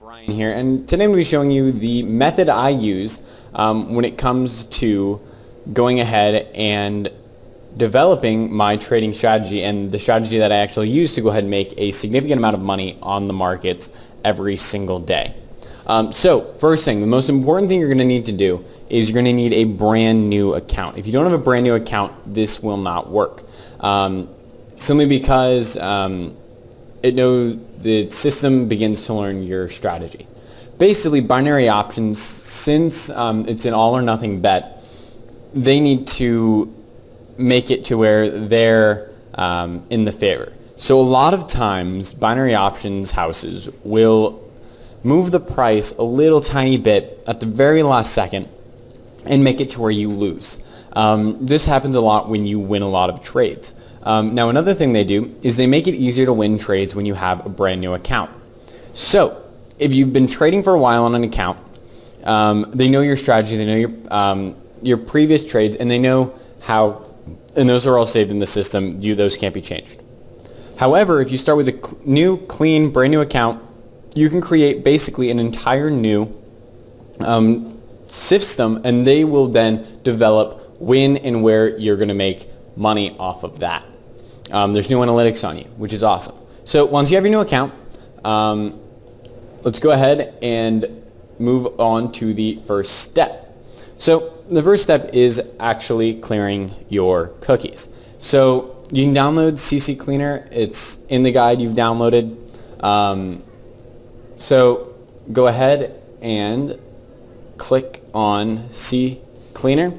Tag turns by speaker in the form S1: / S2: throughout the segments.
S1: Brian here, and today I'm going to be showing you the method I use when it comes to going ahead and developing my trading strategy, and the strategy that I actually use to go ahead and make a significant amount of money on the markets every single day. So first thing, the most important thing you're going to need to do is you're going to need a brand new account. If you don't have a brand new account, this will not work. Simply because the system begins to learn your strategy. Basically, binary options, since it's an all or nothing bet, they need to make it to where they're in the favor. So a lot of times, binary options houses will move the price a little tiny bit at the very last second and make it to where you lose. This happens a lot when you win a lot of trades. Now another thing they do is they make it easier to win trades when you have a brand new account. So if you've been trading for a while on an account, they know your strategy, they know your previous trades, and they know how, and those are all saved in the system. Those can't be changed. However, if you start with a new, clean, brand new account, you can create basically an entire new system, and they will then develop when and where you're going to make money off of that. There's new analytics on you, which is awesome. So once you have your new account, let's go ahead and move on to the first step. So the first step is actually clearing your cookies. So you can download CC Cleaner. It's in the guide you've downloaded. So go ahead and click on C Cleaner.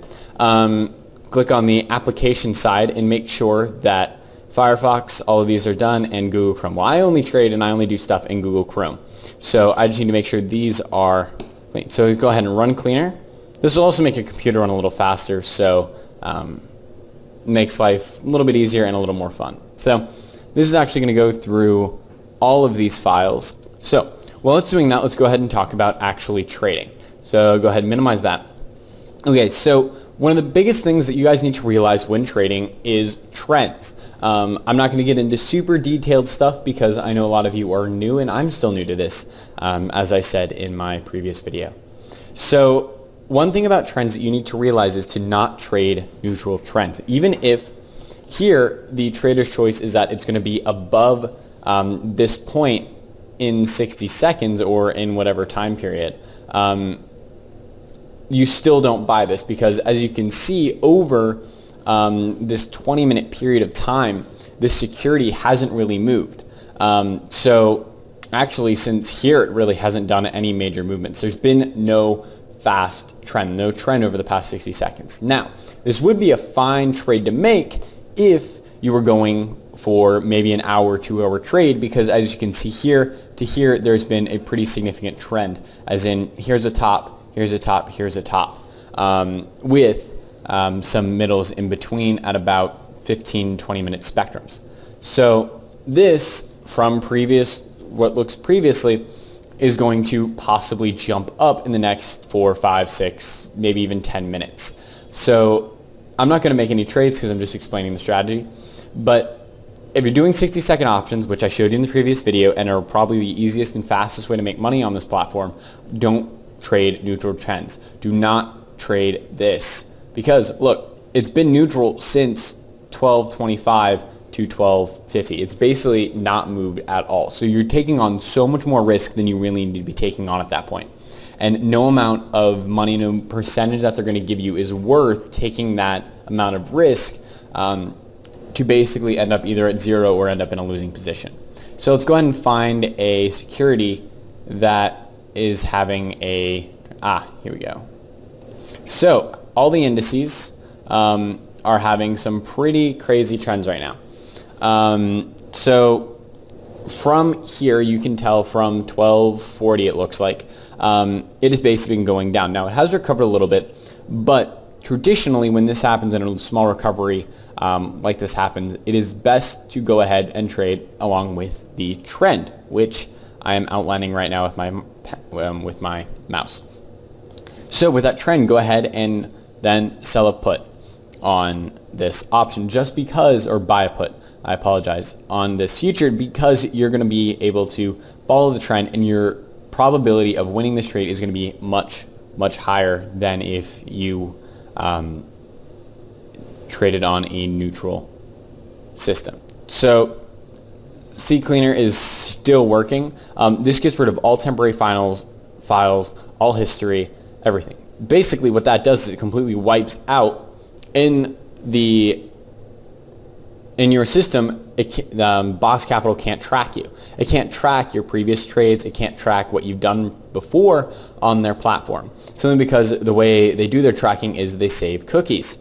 S1: Click on the application side and make sure that Firefox, all of these are done, and Google Chrome. Well, I only trade and I only do stuff in Google Chrome. So I just need to make sure these are clean. So go ahead and run Cleaner. This will also make your computer run a little faster, so makes life a little bit easier and a little more fun. So this is actually going to go through all of these files. So while it's doing that, let's go ahead and talk about actually trading. So go ahead and minimize that. Okay, so one of the biggest things that you guys need to realize when trading is trends. I'm not going to get into super detailed stuff because I know a lot of you are new, and I'm still new to this, as I said in my previous video. So one thing about trends that you need to realize is to not trade neutral trends. Even if here the trader's choice is that it's going to be above this point in 60 seconds or in whatever time period, you still don't buy this, because as you can see over this 20-minute period of time, this security hasn't really moved. So actually, since here it really hasn't done any major movements. There's been no fast trend, no trend over the past 60 seconds. Now, this would be a fine trade to make if you were going for maybe an hour, 2-hour trade, because as you can see here to here, there's been a pretty significant trend, as in here's a top, here's a top, here's a top, with some middles in between at about 15-20 minute spectrums. So this, from what looks previously, is going to possibly jump up in the next 4, 5, 6, maybe even 10 minutes. So I'm not going to make any trades because I'm just explaining the strategy. But if you're doing 60-second options, which I showed you in the previous video and are probably the easiest and fastest way to make money on this platform, don't trade neutral trends. Do not trade this, because look, it's been neutral since 12.25 to 12.50. It's basically not moved at all. So you're taking on so much more risk than you really need to be taking on at that point. And no amount of money, no percentage that they're going to give you is worth taking that amount of risk to basically end up either at zero or end up in a losing position. So let's go ahead and find a security that is having a, here we go. So all the indices are having some pretty crazy trends right now. So from here, you can tell from 1240, it looks like, it has basically been going down. Now it has recovered a little bit, but traditionally when this happens in a small recovery like this happens, it is best to go ahead and trade along with the trend, which I am outlining right now with my mouse. So with that trend, go ahead and then sell a put on this option just because, or buy a put, I apologize, on this future, because you're going to be able to follow the trend and you're probability of winning this trade is going to be much, much higher than if you traded on a neutral system. So CCleaner is still working. This gets rid of all temporary files, all history, everything. Basically what that does is it completely wipes out in your system. Box Capital can't track you. It can't track your previous trades. It can't track what you've done before on their platform. Simply because the way they do their tracking is they save cookies.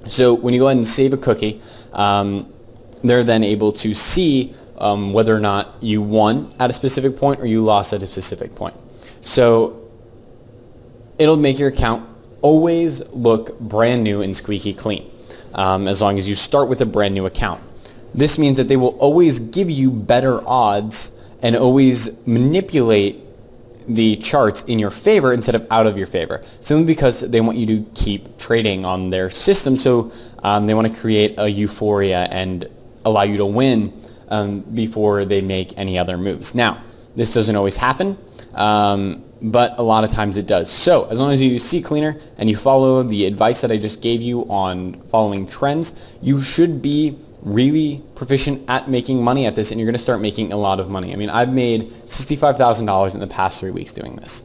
S1: So when you go ahead and save a cookie, they're then able to see whether or not you won at a specific point or you lost at a specific point. So it'll make your account always look brand new and squeaky clean, as long as you start with a brand new account. This means that they will always give you better odds and always manipulate the charts in your favor instead of out of your favor, simply because they want you to keep trading on their system. So they want to create a euphoria and allow you to win before they make any other moves. Now, this doesn't always happen, but a lot of times it does. So as long as you use CCleaner and you follow the advice that I just gave you on following trends, you should be really proficient at making money at this, and you're going to start making a lot of money. I mean, I've made $65,000 in the past 3 weeks doing this.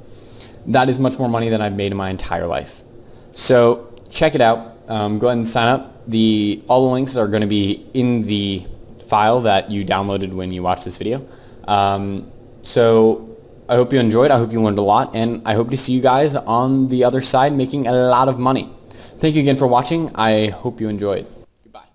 S1: That is much more money than I've made in my entire life. So check it out. Go ahead and sign up. All the links are going to be in the file that you downloaded when you watched this video. So I hope you enjoyed. I hope you learned a lot, and I hope to see you guys on the other side making a lot of money. Thank you again for watching. I hope you enjoyed.